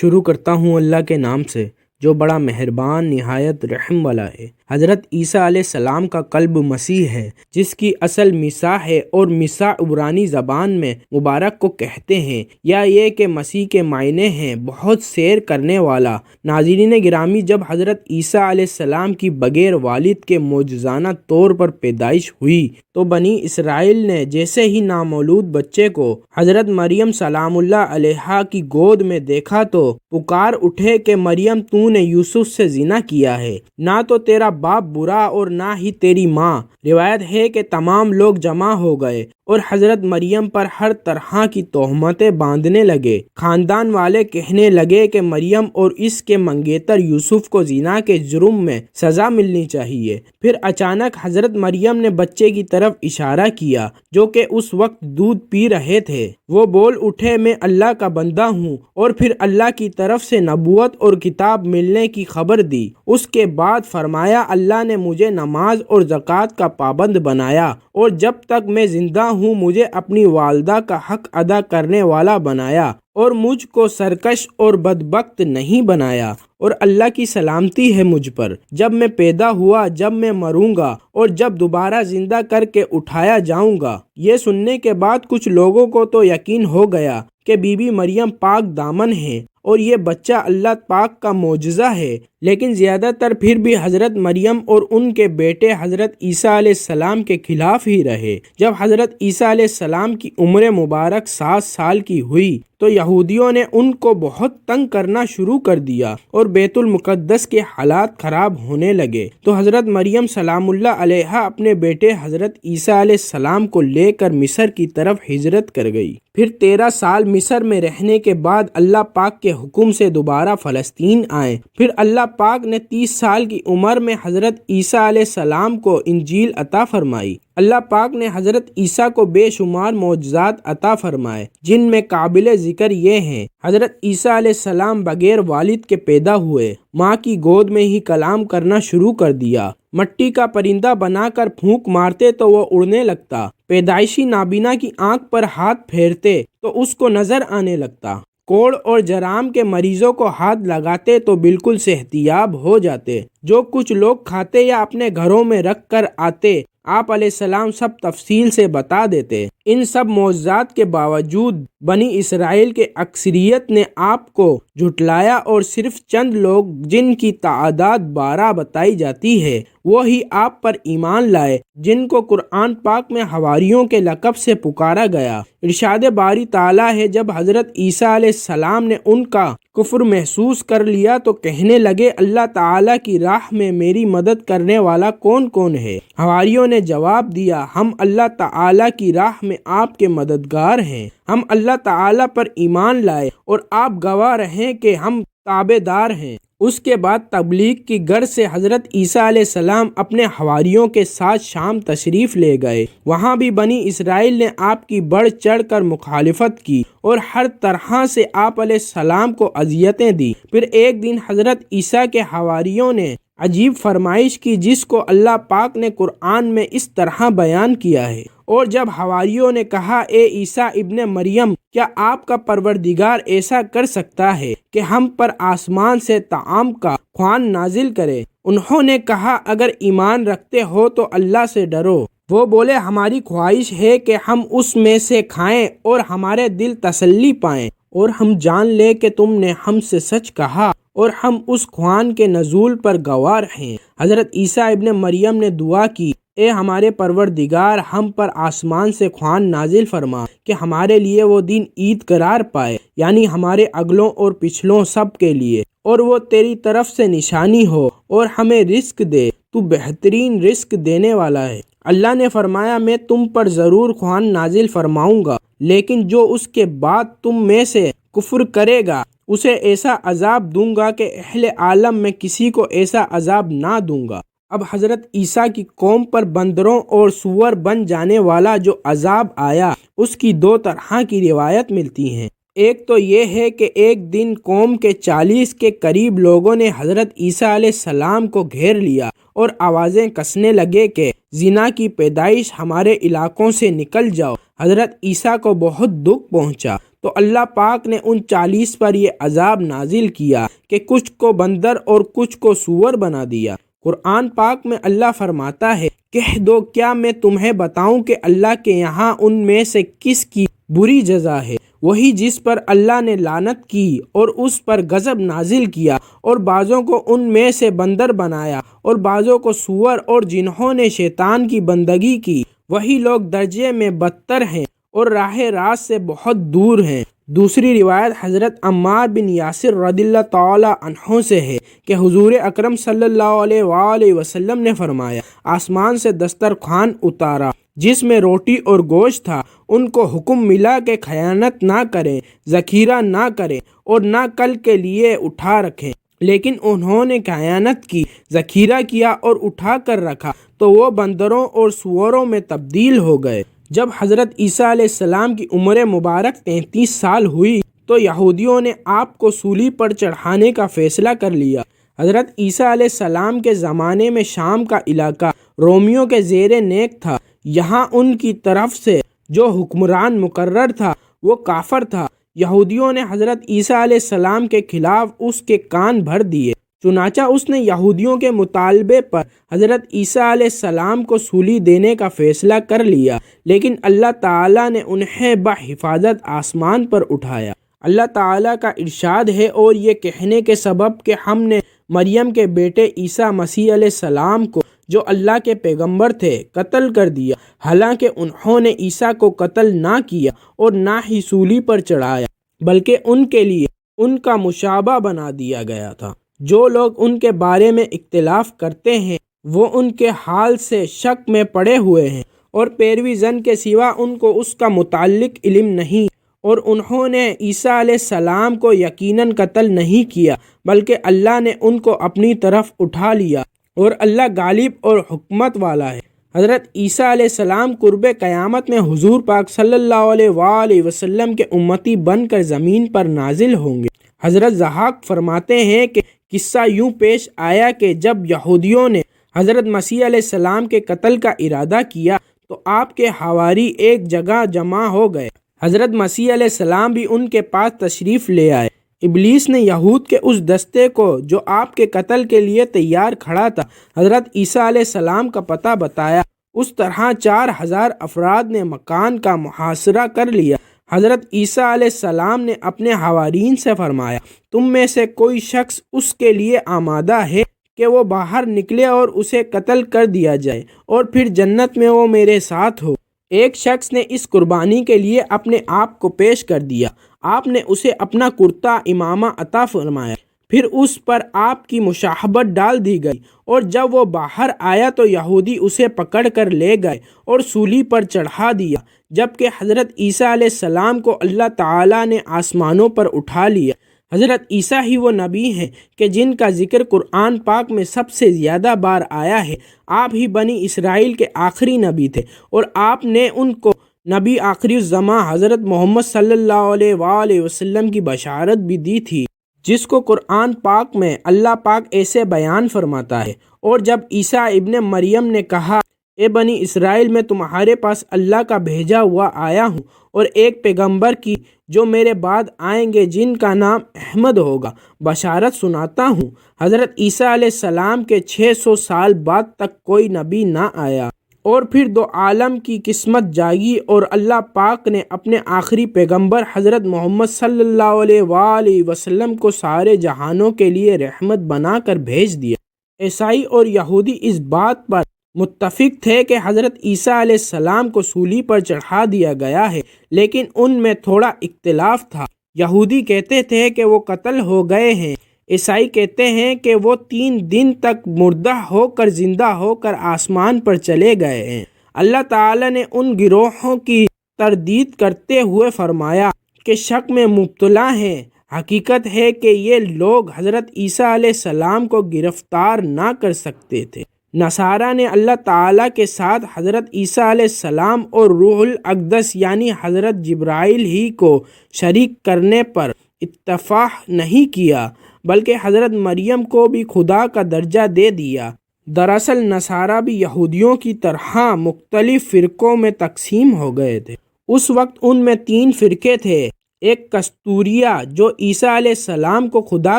شروع کرتا ہوں اللہ کے نام سے جو بڑا مہربان نہایت رحم والا ہے۔ حضرت عیسیٰ علیہ السلام کا قلب مسیح ہے جس کی اصل مسیح ہے، اور مسیح عبرانی زبان میں مبارک کو کہتے ہیں، یا یہ کہ مسیح کے معنی ہیں بہت سیر کرنے والا۔ ناظرین گرامی، جب حضرت عیسیٰ علیہ السلام کی بغیر والد کے معجزانہ طور پر پیدائش ہوئی تو بنی اسرائیل نے جیسے ہی نامولود بچے کو حضرت مریم سلام اللہ علیہا کی گود میں دیکھا تو پکار اٹھے کہ مریم تو نے یوسف سے زنا کیا ہے، نہ تو تیرا باپ برا اور نہ ہی تیری ماں۔ روایت ہے کہ تمام لوگ جمع ہو گئے اور حضرت مریم پر ہر طرح کی تہمتیں باندھنے لگے۔ خاندان والے کہنے لگے کہ مریم اور اس کے منگیتر یوسف کو زنا کے جرم میں سزا ملنی چاہیے۔ پھر اچانک حضرت مریم نے بچے کی طرف اشارہ کیا جو کہ اس وقت دودھ پی رہے تھے۔ وہ بول اٹھے، میں اللہ کا بندہ ہوں، اور پھر اللہ کی طرف سے نبوت اور کتاب ملنے کی خبر دی۔ اس کے بعد فرمایا، اللہ نے مجھے نماز اور زکوٰۃ کا پابند بنایا، اور جب تک میں زندہ ہوں مجھے اپنی والدہ کا حق ادا کرنے والا بنایا، اور مجھ کو سرکش اور بدبخت نہیں بنایا، اور اللہ کی سلامتی ہے مجھ پر، جب میں پیدا ہوا، جب میں مروں گا، اور جب دوبارہ زندہ کر کے اٹھایا جاؤں گا۔ یہ سننے کے بعد کچھ لوگوں کو تو یقین ہو گیا کہ بی بی مریم پاک دامن ہے اور یہ بچہ اللہ پاک کا معجزہ ہے، لیکن زیادہ تر پھر بھی حضرت مریم اور ان کے بیٹے حضرت عیسیٰ علیہ السلام کے خلاف ہی رہے۔ جب حضرت عیسیٰ علیہ السلام کی عمر مبارک 7 سال کی ہوئی تو یہودیوں نے ان کو بہت تنگ کرنا شروع کر دیا اور بیت المقدس کے حالات خراب ہونے لگے، تو حضرت مریم سلام اللہ علیہا اپنے بیٹے حضرت عیسیٰ علیہ السلام کو لے کر مصر کی طرف ہجرت کر گئی۔ پھر 13 سال مصر میں رہنے کے بعد اللہ پاک کے حکم سے دوبارہ فلسطین آئے۔ پھر اللہ پاک نے 30 سال کی عمر میں حضرت عیسیٰ علیہ السلام کو انجیل عطا فرمائی۔ اللہ پاک نے حضرت عیسیٰ کو بے شمار معجزات عطا فرمائے، جن میں قابل ذکر یہ ہیں: حضرت عیسیٰ علیہ السلام بغیر والد کے پیدا ہوئے، ماں کی گود میں ہی کلام کرنا شروع کر دیا، مٹی کا پرندہ بنا کر پھونک مارتے تو وہ اڑنے لگتا، پیدائشی نابینا کی آنکھ پر ہاتھ پھیرتے تو اس کو نظر آنے لگتا، کوڑ اور جرام کے مریضوں کو ہاتھ لگاتے تو بالکل صحتیاب ہو جاتے، جو کچھ لوگ کھاتے یا اپنے گھروں میں رکھ کر آتے آپ علیہ السلام سب تفصیل سے بتا دیتے۔ ان سب معجزات کے باوجود بنی اسرائیل کے اکثریت نے آپ کو جھٹلایا، اور صرف چند لوگ جن کی تعداد 12 بتائی جاتی ہے وہی آپ پر ایمان لائے، جن کو قرآن پاک میں حواریوں کے لقب سے پکارا گیا۔ ارشاد باری تعالیٰ ہے، جب حضرت عیسیٰ علیہ السلام نے ان کا کفر محسوس کر لیا تو کہنے لگے، اللہ تعالیٰ کی راہ میں میری مدد کرنے والا کون کون ہے؟ حواریوں نے جواب دیا، ہم اللہ تعالیٰ کی راہ میں آپ کے مددگار ہیں، ہم اللہ تعالیٰ پر ایمان لائے اور آپ گواہ رہیں کہ ہم تابع دار ہیں۔ اس کے بعد تبلیغ کی غرض سے حضرت عیسیٰ علیہ السلام اپنے حواریوں کے ساتھ شام تشریف لے گئے۔ وہاں بھی بنی اسرائیل نے آپ کی بڑھ چڑھ کر مخالفت کی اور ہر طرح سے آپ علیہ السلام کو اذیتیں دی۔ پھر ایک دن حضرت عیسیٰ کے حواریوں نے عجیب فرمائش کی، جس کو اللہ پاک نے قرآن میں اس طرح بیان کیا ہے، اور جب حواریوں نے کہا، اے عیسیٰ ابن مریم، کیا آپ کا پروردگار ایسا کر سکتا ہے کہ ہم پر آسمان سے طعام کا خوان نازل کرے؟ انہوں نے کہا، اگر ایمان رکھتے ہو تو اللہ سے ڈرو۔ وہ بولے، ہماری خواہش ہے کہ ہم اس میں سے کھائیں اور ہمارے دل تسلی پائیں، اور ہم جان لیں کہ تم نے ہم سے سچ کہا اور ہم اس خوان کے نزول پر گواہ ہیں۔ حضرت عیسیٰ ابن مریم نے دعا کی، اے ہمارے پروردگار، ہم پر آسمان سے خوان نازل فرما کہ ہمارے لیے وہ دن عید قرار پائے، یعنی ہمارے اگلوں اور پچھلوں سب کے لیے، اور وہ تیری طرف سے نشانی ہو، اور ہمیں رزق دے، تو بہترین رزق دینے والا ہے۔ اللہ نے فرمایا، میں تم پر ضرور خوان نازل فرماؤں گا، لیکن جو اس کے بعد تم میں سے کفر کرے گا اسے ایسا عذاب دوں گا کہ اہل عالم میں کسی کو ایسا عذاب نہ دوں گا۔ اب حضرت عیسیٰ کی قوم پر بندروں اور سور بن جانے والا جو عذاب آیا، اس کی 2 طرح کی روایت ملتی ہیں۔ ایک تو یہ ہے کہ ایک دن قوم کے 40 کے قریب لوگوں نے حضرت عیسیٰ علیہ السلام کو گھیر لیا اور آوازیں کسنے لگے کہ زنا کی پیدائش، ہمارے علاقوں سے نکل جاؤ۔ حضرت عیسیٰ کو بہت دکھ پہنچا تو اللہ پاک نے ان 40 پر یہ عذاب نازل کیا کہ کچھ کو بندر اور کچھ کو سور بنا دیا۔ قرآن پاک میں اللہ فرماتا ہے، کہہ دو کیا میں تمہیں بتاؤں کہ اللہ کے یہاں ان میں سے کس کی بری جزا ہے؟ وہی جس پر اللہ نے لعنت کی اور اس پر غضب نازل کیا، اور بعضوں کو ان میں سے بندر بنایا اور بعضوں کو سور، اور جنہوں نے شیطان کی بندگی کی وہی لوگ درجے میں بدتر ہیں اور راہ راست سے بہت دور ہیں۔ دوسری روایت حضرت عمار بن یاسر رضی اللہ تعالی عنہ سے ہے کہ حضور اکرم صلی اللہ علیہ وآلہ وسلم نے فرمایا، آسمان سے دسترخوان اتارا جس میں روٹی اور گوشت تھا، ان کو حکم ملا کہ خیانت نہ کریں، ذخیرہ نہ کریں اور نہ کل کے لیے اٹھا رکھیں، لیکن انہوں نے خیانت کی، ذخیرہ کیا اور اٹھا کر رکھا تو وہ بندروں اور سوروں میں تبدیل ہو گئے۔ جب حضرت عیسیٰ علیہ السلام کی عمر مبارک 33 سال ہوئی تو یہودیوں نے آپ کو سولی پر چڑھانے کا فیصلہ کر لیا۔ حضرت عیسیٰ علیہ السلام کے زمانے میں شام کا علاقہ رومیوں کے زیر نیک تھا۔ یہاں ان کی طرف سے جو حکمران مقرر تھا وہ کافر تھا۔ یہودیوں نے حضرت عیسیٰ علیہ السلام کے خلاف اس کے کان بھر دیے، چنانچہ اس نے یہودیوں کے مطالبے پر حضرت عیسیٰ علیہ السلام کو سولی دینے کا فیصلہ کر لیا، لیکن اللہ تعالیٰ نے انہیں بحفاظت آسمان پر اٹھایا۔ اللہ تعالیٰ کا ارشاد ہے، اور یہ کہنے کے سبب کہ ہم نے مریم کے بیٹے عیسیٰ مسیح علیہ السلام کو جو اللہ کے پیغمبر تھے قتل کر دیا، حالانکہ انہوں نے عیسیٰ کو قتل نہ کیا اور نہ ہی سولی پر چڑھایا، بلکہ ان کے لیے ان کا مشابہ بنا دیا گیا تھا۔ جو لوگ ان کے بارے میں اختلاف کرتے ہیں وہ ان کے حال سے شک میں پڑے ہوئے ہیں، اور پیروی زن کے سوا ان کو اس کا متعلق علم نہیں، اور انہوں نے عیسیٰ علیہ السلام کو یقیناً قتل نہیں کیا بلکہ اللہ نے ان کو اپنی طرف اٹھا لیا، اور اللہ غالب اور حکمت والا ہے۔ حضرت عیسیٰ علیہ السلام قرب قیامت میں حضور پاک صلی اللہ علیہ وآلہ وسلم کے امتی بن کر زمین پر نازل ہوں گے۔ حضرت ضحاک فرماتے ہیں کہ قصہ یوں پیش آیا کہ جب یہودیوں نے حضرت مسیح علیہ السلام کے قتل کا ارادہ کیا تو آپ کے حواری ایک جگہ جمع ہو گئے۔ حضرت مسیح علیہ السلام بھی ان کے پاس تشریف لے آئے۔ ابلیس نے یہود کے اس دستے کو جو آپ کے قتل کے لیے تیار کھڑا تھا حضرت عیسیٰ علیہ السلام کا پتہ بتایا۔ اس طرح 4000 افراد نے مکان کا محاصرہ کر لیا۔ حضرت عیسیٰ علیہ السلام نے اپنے حوارین سے فرمایا، تم میں سے کوئی شخص اس کے لیے آمادہ ہے کہ وہ باہر نکلے اور اسے قتل کر دیا جائے، اور پھر جنت میں وہ میرے ساتھ ہو۔ ایک شخص نے اس قربانی کے لیے اپنے آپ کو پیش کر دیا۔ آپ نے اسے اپنا کرتا امامہ عطا فرمایا، پھر اس پر آپ کی مشابہت ڈال دی گئی، اور جب وہ باہر آیا تو یہودی اسے پکڑ کر لے گئے اور سولی پر چڑھا دیا، جبکہ حضرت عیسیٰ علیہ السلام کو اللہ تعالیٰ نے آسمانوں پر اٹھا لیا۔ حضرت عیسیٰ ہی وہ نبی ہیں کہ جن کا ذکر قرآن پاک میں سب سے زیادہ بار آیا ہے۔ آپ ہی بنی اسرائیل کے آخری نبی تھے، اور آپ نے ان کو نبی آخری الزماں حضرت محمد صلی اللہ علیہ وآلہ وسلم کی بشارت بھی دی تھی، جس کو قرآن پاک میں اللہ پاک ایسے بیان فرماتا ہے، اور جب عیسیٰ ابن مریم نے کہا، اے بنی اسرائیل، میں تمہارے پاس اللہ کا بھیجا ہوا آیا ہوں، اور ایک پیغمبر کی جو میرے بعد آئیں گے جن کا نام احمد ہوگا بشارت سناتا ہوں۔ حضرت عیسیٰ علیہ السلام کے 600 سال بعد تک کوئی نبی نہ آیا، اور پھر دو عالم کی قسمت جاگی، اور اللہ پاک نے اپنے آخری پیغمبر حضرت محمد صلی اللہ علیہ وآلہ وسلم کو سارے جہانوں کے لیے رحمت بنا کر بھیج دیا۔ عیسائی اور یہودی اس بات پر متفق تھے کہ حضرت عیسیٰ علیہ السلام کو سولی پر چڑھا دیا گیا ہے، لیکن ان میں تھوڑا اختلاف تھا۔ یہودی کہتے تھے کہ وہ قتل ہو گئے ہیں، عیسائی کہتے ہیں کہ وہ 3 دن تک مردہ ہو کر زندہ ہو کر آسمان پر چلے گئے ہیں۔ اللہ تعالیٰ نے ان گروہوں کی تردید کرتے ہوئے فرمایا کہ شک میں مبتلا ہیں۔ حقیقت ہے کہ یہ لوگ حضرت عیسیٰ علیہ السلام کو گرفتار نہ کر سکتے تھے۔ نصارہ نے اللہ تعالیٰ کے ساتھ حضرت عیسیٰ علیہ السلام اور روح الاقدس یعنی حضرت جبرائیل ہی کو شریک کرنے پر اتفاق نہیں کیا، بلکہ حضرت مریم کو بھی خدا کا درجہ دے دیا۔ دراصل نصارہ بھی یہودیوں کی طرح مختلف فرقوں میں تقسیم ہو گئے تھے۔ اس وقت ان میں 3 فرقے تھے۔ ایک کستوریہ جو عیسیٰ علیہ السلام کو خدا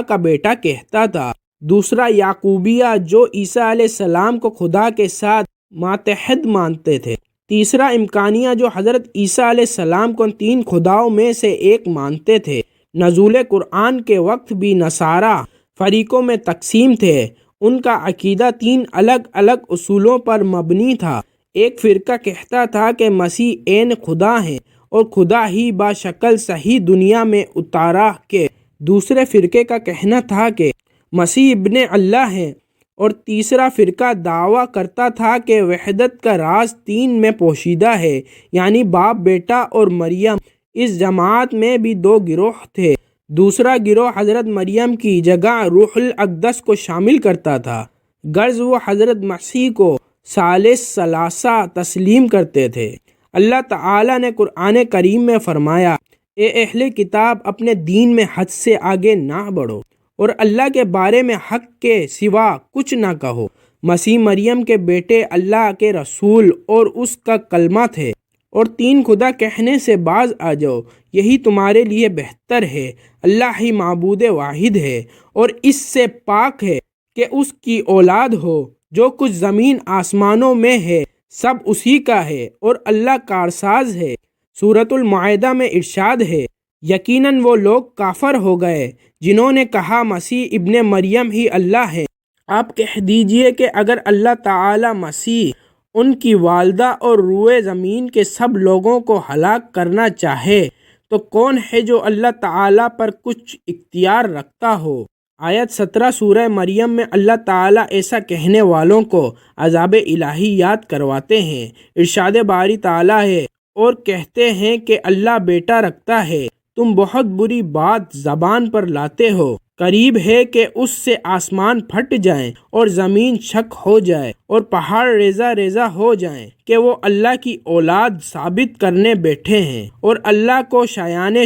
کا بیٹا کہتا تھا، دوسرا یعقوبیہ جو عیسیٰ علیہ السلام کو خدا کے ساتھ ماتحد مانتے تھے، تیسرا امکانیہ جو حضرت عیسیٰ علیہ السلام کو 3 خداؤں میں سے ایک مانتے تھے۔ نزول قرآن کے وقت بھی نصارہ فریقوں میں تقسیم تھے۔ ان کا عقیدہ 3 الگ الگ اصولوں پر مبنی تھا۔ ایک فرقہ کہتا تھا کہ مسیح عین خدا ہیں اور خدا ہی باشکل صحیح دنیا میں اتارا کہ دوسرے فرقے کا کہنا تھا کہ مسیح ابن اللہ ہیں، اور تیسرا فرقہ دعویٰ کرتا تھا کہ وحدت کا راز 3 میں پوشیدہ ہے، یعنی باپ، بیٹا اور مریم۔ اس جماعت میں بھی 2 گروہ تھے۔ دوسرا گروہ حضرت مریم کی جگہ روح الاقدس کو شامل کرتا تھا، غرض وہ حضرت مسیح کو ثالث ثلاثہ تسلیم کرتے تھے۔ اللہ تعالیٰ نے قرآن کریم میں فرمایا، اے اہل کتاب، اپنے دین میں حد سے آگے نہ بڑھو اور اللہ کے بارے میں حق کے سوا کچھ نہ کہو۔ مسیح مریم کے بیٹے، اللہ کے رسول اور اس کا کلمہ تھے، اور 3 خدا کہنے سے باز آ جاؤ، یہی تمہارے لیے بہتر ہے۔ اللہ ہی معبود واحد ہے اور اس سے پاک ہے کہ اس کی اولاد ہو۔ جو کچھ زمین آسمانوں میں ہے سب اسی کا ہے، اور اللہ کارساز ہے۔ سورۃ المائدہ میں ارشاد ہے، یقیناً وہ لوگ کافر ہو گئے جنہوں نے کہا مسیح ابن مریم ہی اللہ ہے۔ آپ کہہ دیجئے کہ اگر اللہ تعالی مسیح، ان کی والدہ اور روئے زمین کے سب لوگوں کو ہلاک کرنا چاہے تو کون ہے جو اللہ تعالیٰ پر کچھ اختیار رکھتا ہو؟ آیت 17 سورہ مریم میں اللہ تعالیٰ ایسا کہنے والوں کو عذاب الہی یاد کرواتے ہیں۔ ارشاد باری تعالیٰ ہے، اور کہتے ہیں کہ اللہ بیٹا رکھتا ہے، تم بہت بری بات زبان پر لاتے ہو۔ قریب ہے کہ اس سے آسمان پھٹ جائیں اور زمین شک ہو جائے اور پہاڑ ریزہ ریزہ ہو جائیں کہ وہ اللہ کی اولاد ثابت کرنے بیٹھے ہیں، اور اللہ کو شایان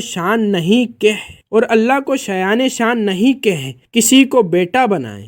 شان نہیں کہ کسی کو بیٹا بنائیں۔